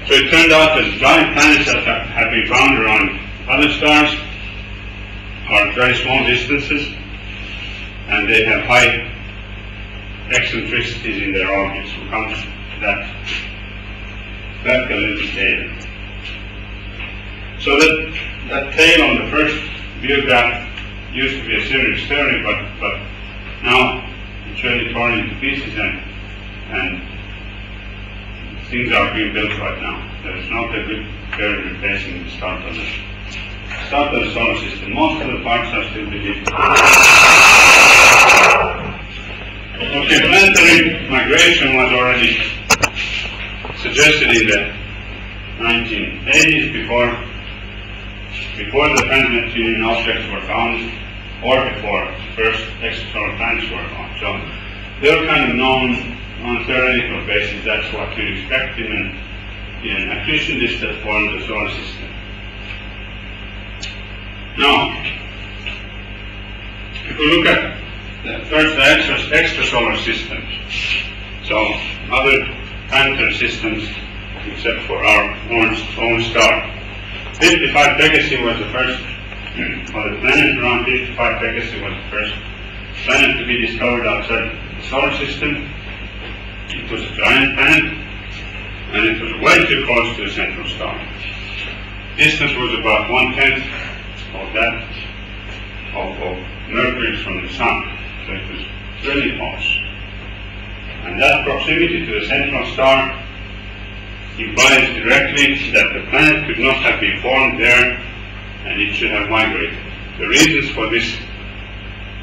So it turned out that giant planets that have been found around other stars are at very small distances, and they have high eccentricities in their orbits. We'll come to that back a little bit later. So that tail on the first view graph used to be a serious theory, but now it's really torn into pieces, and things are being built right now. There's not a good theory replacing the start of the solar system. Most of the parts are still believed. Okay, planetary migration was already suggested in the 1980s before the planet-Neptunian objects were found, or before the first extrasolar planets were found. So they were kind of known on a theoretical basis. That's what you'd expect in an accretion disk that formed the solar system. Now, if we look at first the extrasolar systems, so other planetary systems except for our own star. 55 Pegasi was the first, or the planet around 55 Pegasi was the first planet to be discovered outside the solar system. It was a giant planet, and it was way too close to the central star. Distance was about 1/10 of that of Mercury from the Sun, so it was really close. And that proximity to the central star implies directly that the planet could not have been formed there, and it should have migrated. The reasons for this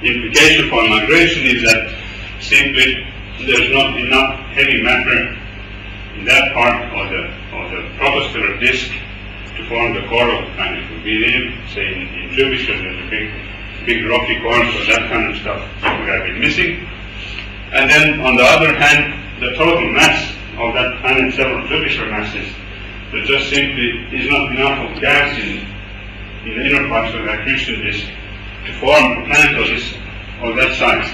implication for migration is that simply there's not enough heavy matter in that part of the troposphere disk to form the core of the planet. Would be in, say, in Jupiter, there's a big rocky core, so that kind of stuff would have been missing. And then, on the other hand, the total mass of that planet, several Jupiter masses, there just simply is not enough of gas in the inner parts of the accretion disk to form a planet of that size.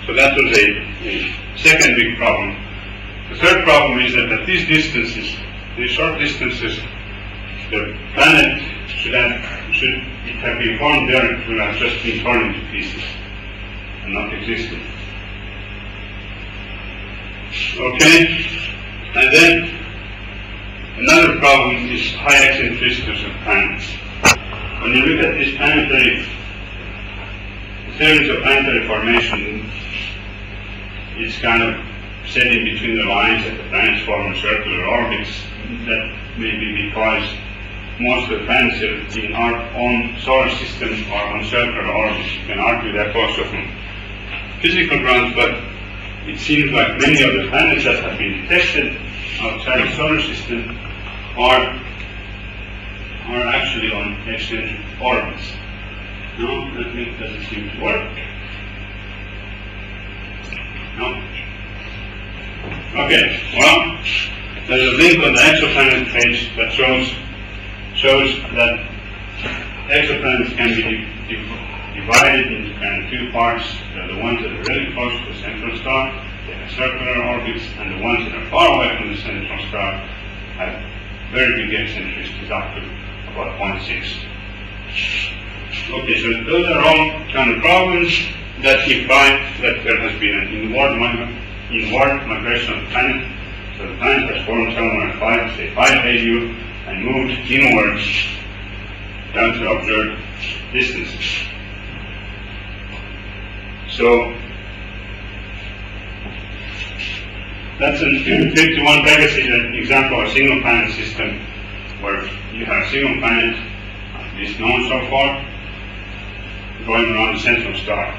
So that was a second big problem. The third problem is that at these distances, these short distances, the planet should it have been formed there, it would have just been torn into pieces and not existed. Okay, and then another problem is high eccentricities of planets. When you look at this series of planetary formation, it's kind of set in between the lines that the planets form circular orbits. That may be because most of the planets in our own solar system are on circular orbits. You can argue that also from physical grounds, but it seems like many of the planets that have been detected outside the solar system are actually on eccentric orbits. No, that doesn't seem to work. No. Okay, well, there's a link on the exoplanet page that shows that exoplanets can be divided into kind of two parts. They're the ones that are really close to the central star, they have circular orbits, and the ones that are far away from the central star have very big eccentricities up to about 0.6. Okay, so those are all kind of problems that imply that there has been an inward migration of the planet. So the planet has formed somewhere at 5 AU and moved inwards down to observed distances. So that's a 51 Pegasi is an example of a single planet system where you have a single planet, at least known so far, going around the central star.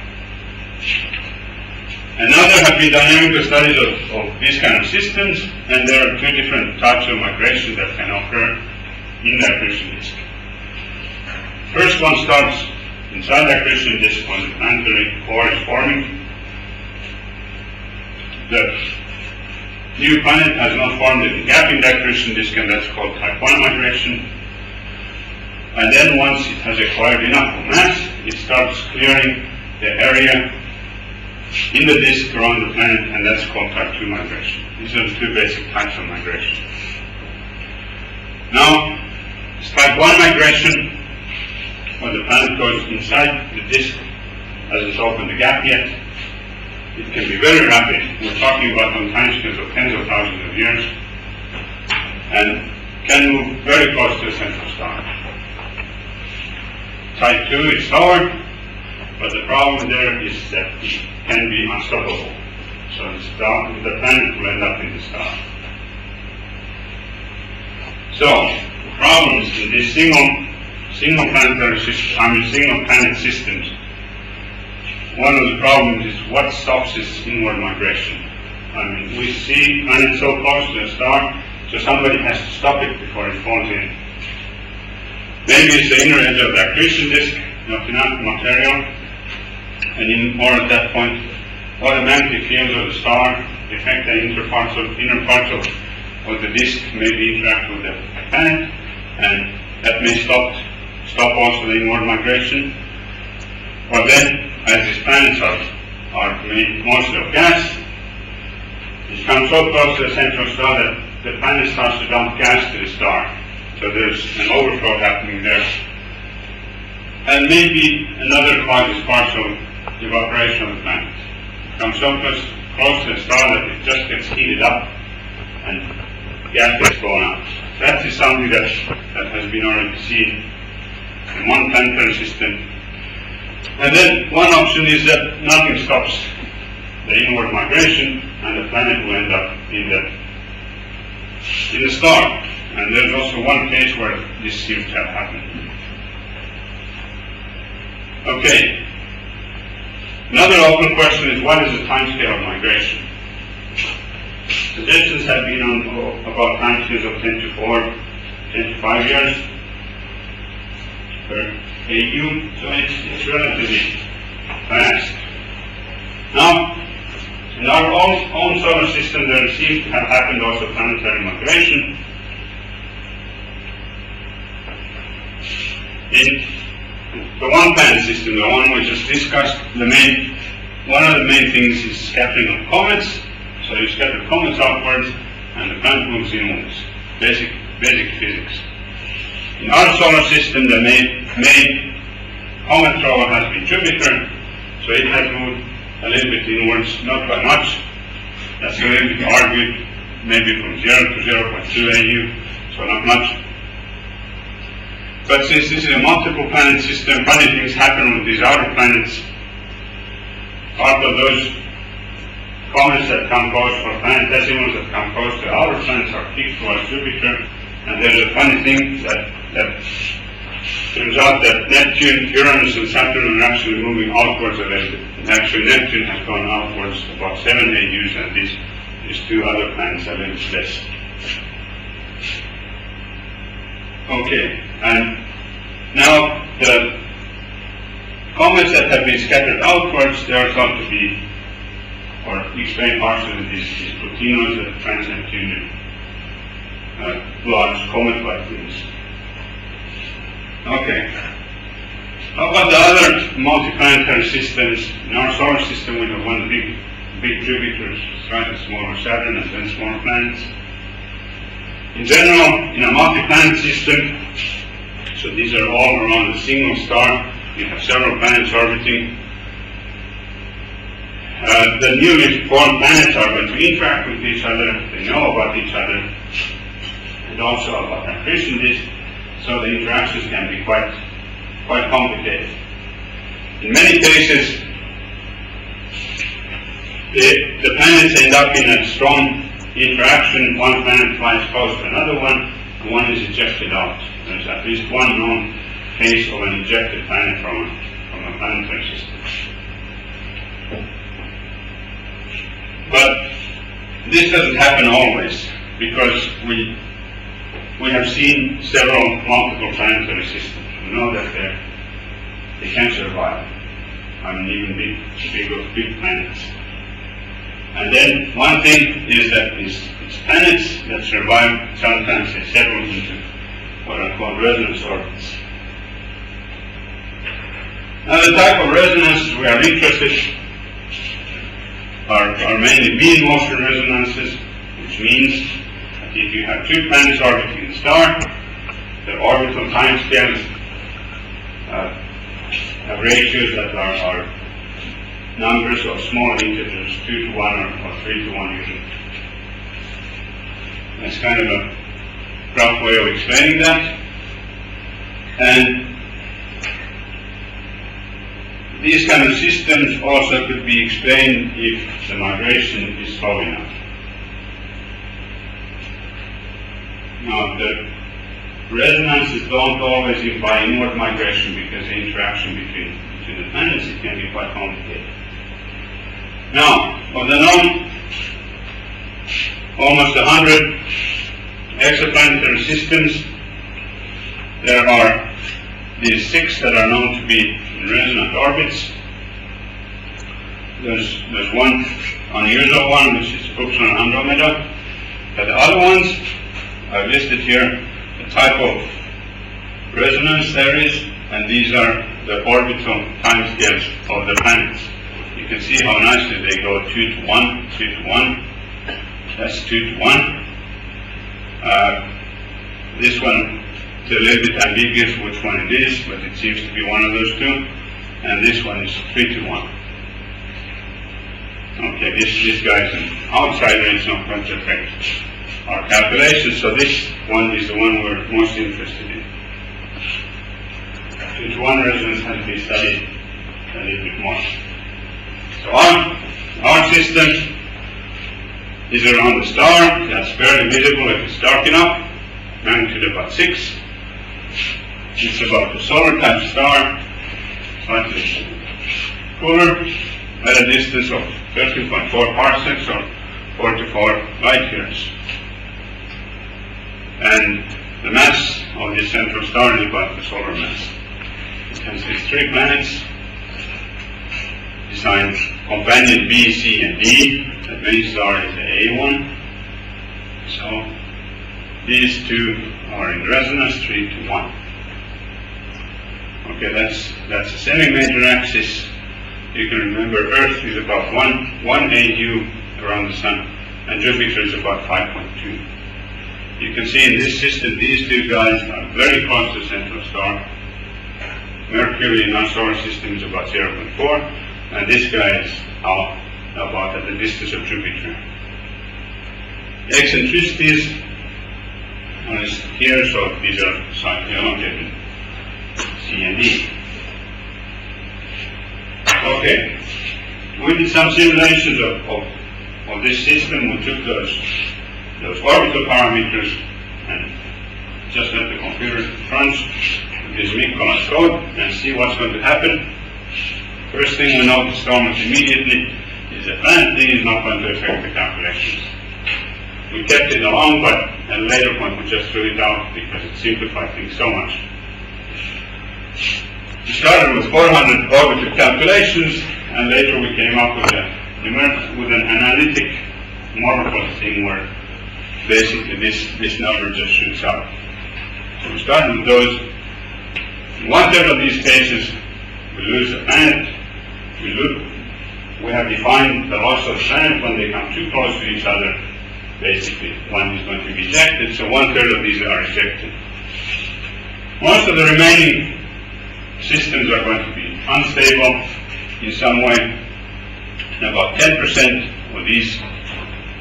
And now there have been dynamical studies of these kind of systems, and there are two different types of migration that can occur in the accretion disk. First one starts inside the accretion disk when the planetary core is forming. The new planet has not formed a gap in the accretion disk, and that's called type 1 migration. And then once it has acquired enough mass, it starts clearing the area in the disk around the planet, and that's called type 2 migration. These are the two basic types of migration. Now, type 1 migration, when the planet goes inside the disk, hasn't opened the gap yet, it can be very rapid. We're talking about on timescales of tens of thousands of years, and can move very close to the central star. Type 2 is slower, but the problem there is that it can be unstoppable. So the planet will end up in the star. So, problems in these single planetary systems, single planet systems. One of the problems is what stops this inward migration. We see planets so close to the star, so somebody has to stop it before it falls in. Maybe it's the inner edge of the accretion disk, not enough material, and at that point, automatic fields of the star affect the inner parts of the disk, maybe interact with the planet, and that may stop also the inward migration. Or then, as these planets are made mostly of gas, it comes so close to the central star that the planet starts to dump gas to the star. So there's an overflow happening there. And maybe another cause is partial evaporation of the planet. It comes so close to the star that it just gets heated up and gas gets blown out. That is something that has been already seen in one planetary system. And then one option is that nothing stops the inward migration and the planet will end up in the star. And there's also one case where this seems to have happened. Okay. Another open question is, what is the timescale of migration? Suggestions have been on about timescales of 10 to 4, 10 to 5 years per AU, so it's relatively fast. Now, in our own solar system, there seems to have happened also planetary migration. In the one planet system, the one we just discussed, one of the main things is scattering of comets. So you scatter comets outwards and the planet moves inwards. Basic physics. In our solar system, the main comet thrower has been Jupiter, so it has moved a little bit inwards, not by much. That's a little bit argued, maybe from 0 to 0.2 AU, so not much. But since this is a multiple planet system, funny things happen with these outer planets. Part of those comets that come close, or planetesimals that come close to outer planets, are kicked towards Jupiter. And there's a funny thing that turns out that Neptune, Uranus, and Saturn are actually moving outwards a little bit. Actually, Neptune has gone outwards about 7 AUs, and these two other planets are a little bit less. Okay, and now the comets that have been scattered outwards, they are thought to be, or explain partially these protinos that trans-Neptunian large comet-like things. Okay. How about the other multiplanetary systems? In our solar system, we have one big Jupiter, slightly smaller Saturn, and then smaller planets. In general, in a multi-planet system, so these are all around a single star, you have several planets orbiting. The newly formed planets are going to interact with each other, they know about each other, and also about accretion disk, so the interactions can be quite complicated. In many cases, the planets end up in a strong interaction. One planet flies close to another one, and one is ejected out. There's at least one known case of an ejected planet from a planetary system. But this doesn't happen always, because we have seen several multiple planetary systems. We know that they can survive. Even big planets. And then one thing is that these planets that survive, sometimes they settle into what are called resonance orbits. Now the type of resonances we are interested are mainly mean motion resonances, which means that if you have two planets orbiting the star, the orbital timescales have ratios that are numbers of small integers, 2 to 1 or 3 to 1 usually. That's kind of a rough way of explaining that. And these kind of systems also could be explained if the migration is slow enough. Now, the resonances don't always imply inward migration because the interaction between the planets can be quite complicated. Now, of the known almost 100 exoplanetary systems, there are these 6 that are known to be in resonant orbits. There's one unusual one, which is Proxima and Andromeda, but the other ones are listed here, the type of resonance there is, and these are the orbital timescales of the planets. You can see how nicely they go 2 to 1, 2 to 1. That's 2 to 1. This one is a little bit ambiguous which one it is, but it seems to be one of those two. And this one is 3 to 1. Okay, this guy is an outsider, it's not going to affect our calculations, so this one is the one we're most interested in. 2 to 1 resonance has to be studied a little bit more. So our system is around the star. That's barely visible if it's dark enough. Magnitude about 6. It's about the solar type star, slightly cooler, at a distance of 13.4 parsecs or 44 light years. And the mass of the central star is about the solar mass. It has these 3 planets, designed companion B, C, and D. The main star is the A one. So these 2 are in resonance 3 to 1. Okay, that's a semi-major axis. You can remember Earth is about 1 AU around the Sun, and Jupiter is about 5.2. You can see in this system, these 2 guys are very close to the central star. Mercury in our solar system is about 0.4, and this guy is out about at the distance of Jupiter. Eccentricities are here, so these are slightly elongated, C and D. Okay, we did some simulations of this system. We took those orbital parameters and just let the computer crunch with this Mikkolas code and see what's going to happen. First thing we noticed almost immediately is the planet thing is not going to affect the calculations. We kept it along, but at a later point we just threw it out because it simplified things so much. We started with 400 orbital calculations, and later we came up with an analytic Morphle thing where basically this number just shoots out. So we started with those. In 1/3 of these cases, we lose a planet. We have defined the loss of the planet when they come too close to each other. Basically, one is going to be ejected, so 1/3 of these are ejected. Most of the remaining systems are going to be unstable in some way. About 10% of these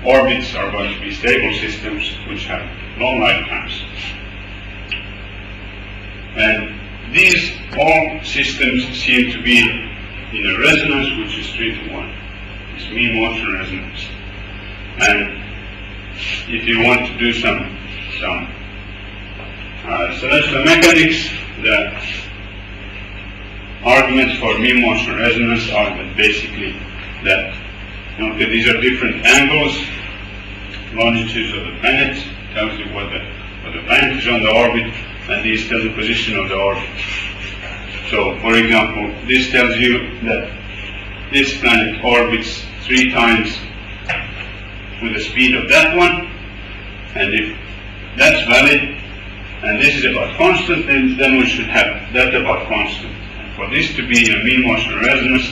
orbits are going to be stable systems which have long lifetimes. And these all systems seem to be in a resonance which is 3 to 1. It's mean motion resonance. And if you want to do some celestial mechanics, the arguments for mean motion resonance are that basically that these are different angles, longitudes of the planet, tells you what the planet is on the orbit, and these tell the position of the orbit. So, for example, this tells you that this planet orbits 3 times with the speed of that one, and if that's valid, and this is about constant, then we should have that about constant. And for this to be a mean motion resonance,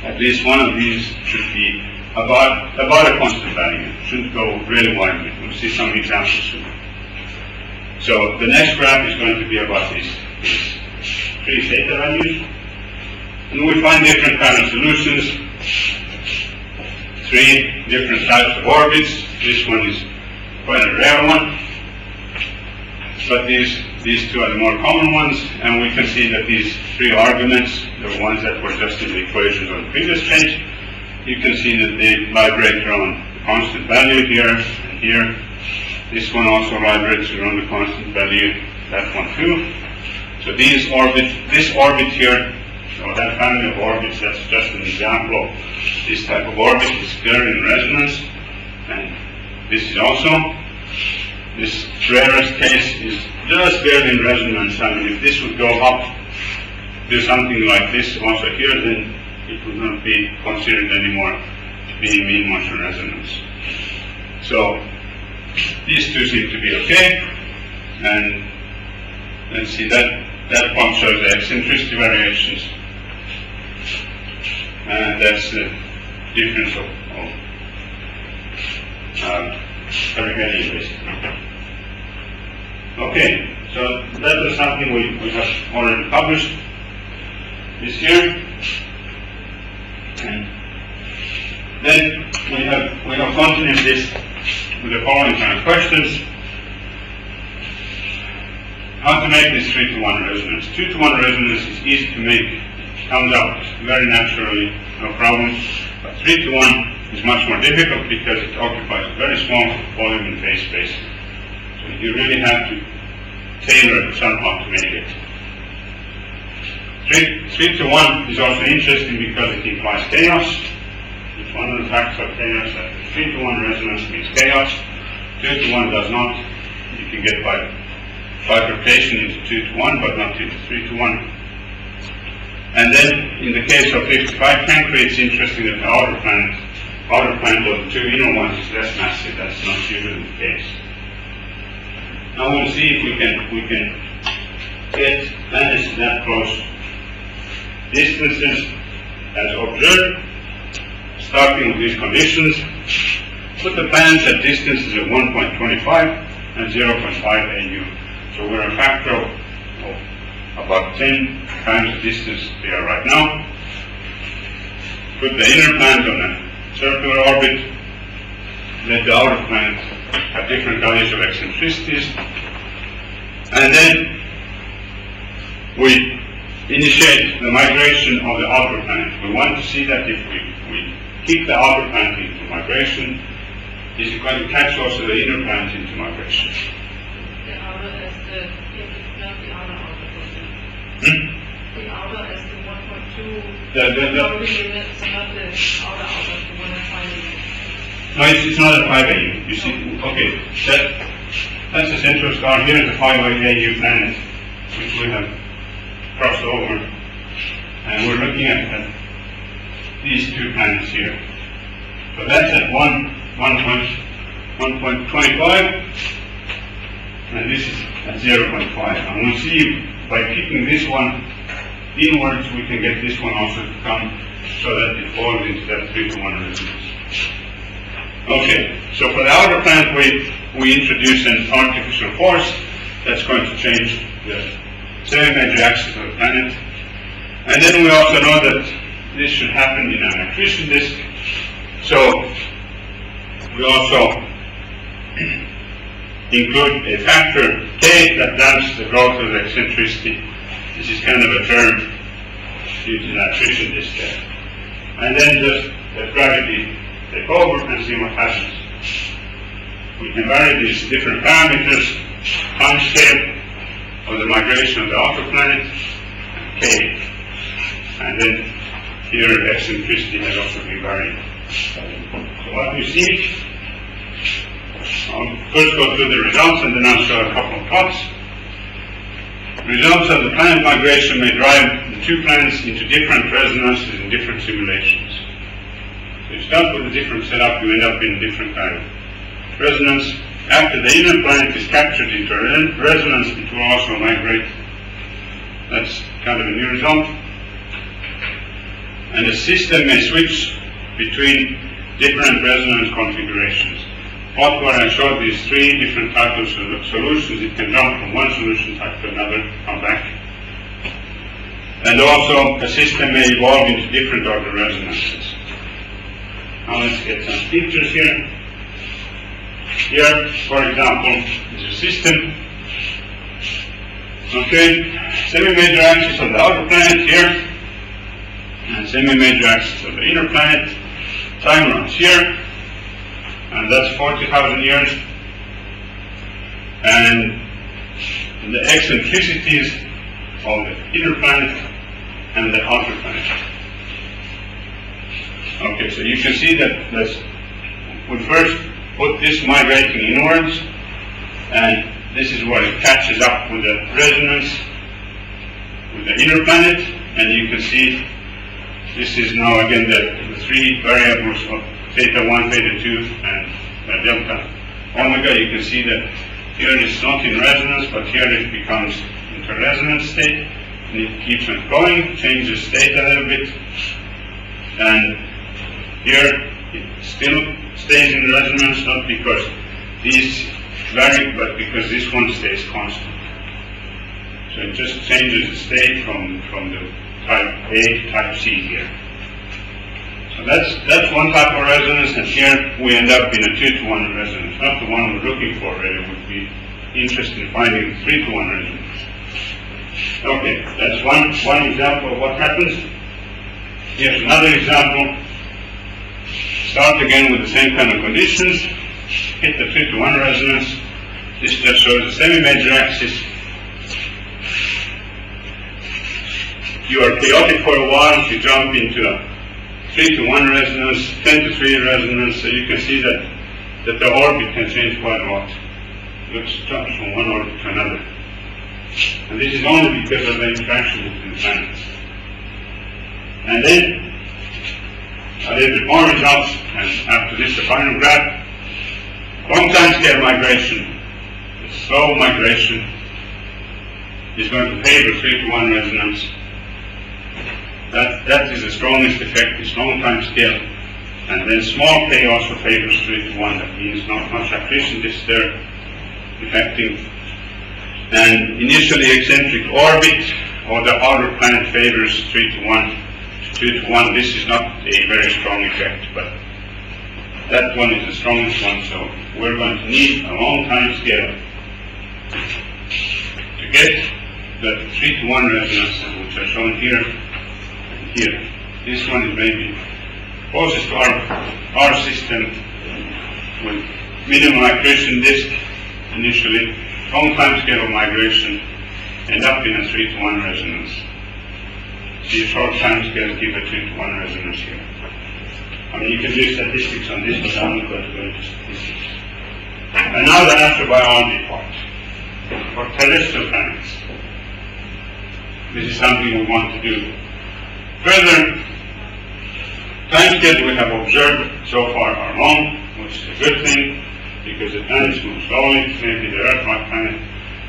at least one of these should be about a constant value. It shouldn't go really widely. We'll see some examples soon. So the next graph is going to be about these three theta values. And we find different kind of solutions, three different types of orbits. This one is quite a rare one, but these two are the more common ones, and we can see that these three arguments, the ones that were just in the equations on the previous page, you can see that they vibrate around the constant value here and here. This one also vibrates around the constant value, that one too. So this orbit here, or that family of orbits, that's just an example of this type of orbit, is clear in resonance, and this is also. This rarest case is just barely in resonance. I mean, if this would go up, do something like this also here, then it would not be considered anymore to be in mean motion resonance. So these two seem to be okay, and let's see, that one shows the eccentricity variations, and that's the difference of perihelion, basically. Okay, so that was something we have already published this year, and then we have continued this with the following kind of questions. How to make this 3-to-1 resonance? 2-to-1 resonance is easy to make, it comes out very naturally, no problem, but 3-to-1 is much more difficult because it occupies a very small volume and phase space. So you really have to tailor it somehow to make it. 3-to-1 is also interesting because it implies chaos. It's one of the facts of chaos, that 3-to-1 resonance means chaos. 2-to-1 does not. You can get bifurcation into 2-to-1, but not into 3-to-1. And then, in the case of 55 Cancri, it's interesting that the outer planet of the two inner ones is less massive. That's not usually the case. Now we'll see if we can get planets that close. Distances as observed, starting with these conditions. Put the planets at distances of 1.25 and 0.5 AU. So we're a factor of about 10 times the distance they are right now. Put the inner planet on a circular orbit. Let the outer planet have different values of eccentricities. And then we initiate the migration of the outer planet. We want to see that if we keep the outer planet into migration, is it going to catch also the inner planet into migration? The outer as not the outer. The outer as the 1.2. The limits, not the outer, the one at 5 AU. No, it's not a 5 AU. You see, okay, that's the central star. Here is the 5 AU planet, which we have crossed over, and we're looking at these two planets here. So that's at 1.25, and this is at 0.5. And we'll see by keeping this one inwards, we can get this one also to come so that it falls into that 3-to-1 resonance. Okay, so for the outer planet, we introduce an artificial force that's going to change the semi-major axis of the planet. And then we also know that this should happen in an accretion disk. So we also include a factor K that damps the growth of the eccentricity. This is kind of a term used in an accretion disk there. And then just let gravity take over and see what happens. We can vary these different parameters, time scale of the migration of the outer planet, K. And then here eccentricity has also been varied. So what we see, I'll first go through the results and then I'll show a couple of plots. Results of the planet migration may drive the two planets into different resonances in different simulations. So you start with a different setup, you end up in a different kind of resonance. After the inner planet is captured into a resonance, it will also migrate. That's kind of a new result. And the system may switch between different resonance configurations. what I showed these three different types of solutions. It can jump from one solution type to another, come back. And also, a system may evolve into different order resonances. Now let's get some pictures here. Here, for example, is a system. Okay, semi-major axis of the outer planet here, and semi-major axis of the inner planet. Time runs here, and that's 40,000 years. And the eccentricities of the inner planet and the outer planet. Okay, so you can see that we first put this migrating inwards, and this is where it catches up with the resonance with the inner planet, and you can see this is now again the three variables of theta 1, theta 2, and delta omega. You can see that here it's not in resonance, but here it becomes into resonance state, and it keeps on going, changes state a little bit, and here it still stays in resonance, not because these vary, but because this one stays constant. So it just changes the state from the type A to type C here. So that's one type of resonance, and here we end up in a 2-to-1 resonance, not the one we're looking for. Really, would be interested in finding a 3-to-1 resonance. Okay, that's one example of what happens. Here's another example. Start again with the same kind of conditions. Hit the 3-to-1 resonance. This just shows the semi-major axis. You are chaotic for a while. You jump into a 3-to-1 resonance, 10-to-3 resonance. So you can see that the orbit can change quite a lot. It jumps from one orbit to another. And this is only because of the interaction between the planets. And then a little bit more results, and after this the final graph. Long time scale migration, the slow migration, is going to favor 3-to-1 resonance. That is the strongest effect, is long time scale. And then small k also favors 3-to-1, that means not much accretion is there affecting. And initially eccentric orbit or the outer planet favors 3-to-1. 2-to-1, this is not a very strong effect, but that one is the strongest one, so we're going to need a long time scale to get the 3-to-1 resonance, which are shown here and here. This one is maybe closest to our system with minimum accretion disk initially, long time scale of migration, end up in a 3-to-1 resonance. The short time scales give a 3-to-1 resonance here. I mean, you can do statistics on this, but I'm not going to go into statistics. And now the astrobiology part. For terrestrial planets, this is something we want to do. Further, time scales we have observed so far are long, which is a good thing, because the planets move slowly. Maybe the Earth-like planet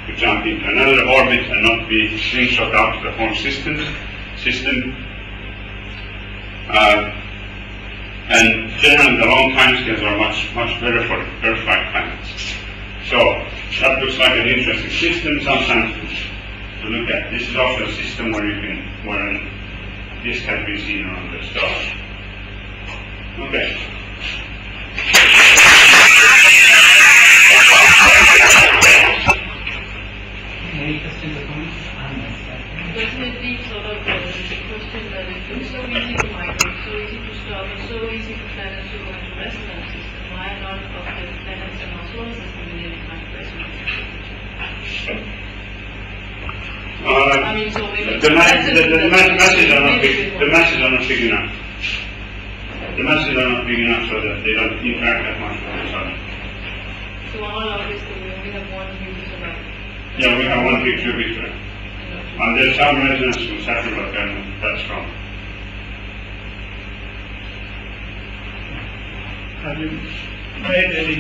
could jump into another orbit and not be slingshot out to the whole system. And generally the long time scales are much better for Earth-like planets. So that looks like an interesting system sometimes to look at. This is also a system where this can be seen around the stars. Okay. Any questions or comments? Doesn't it be sort of the question that it's so easy to migrate, so easy to stop, and so easy for planets to go into resonance system? Why not of the planets in our solar system in any kind of resonance system? I mean, so maybe the masses are not big enough. The masses are not big enough so that they don't interact that much with each other. So all of this, we only have one Jupiter left. Yeah, we have one big Jupiter. And there's some resonance with Saturn, but then that's strong. Have you made any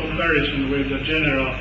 comparison with the general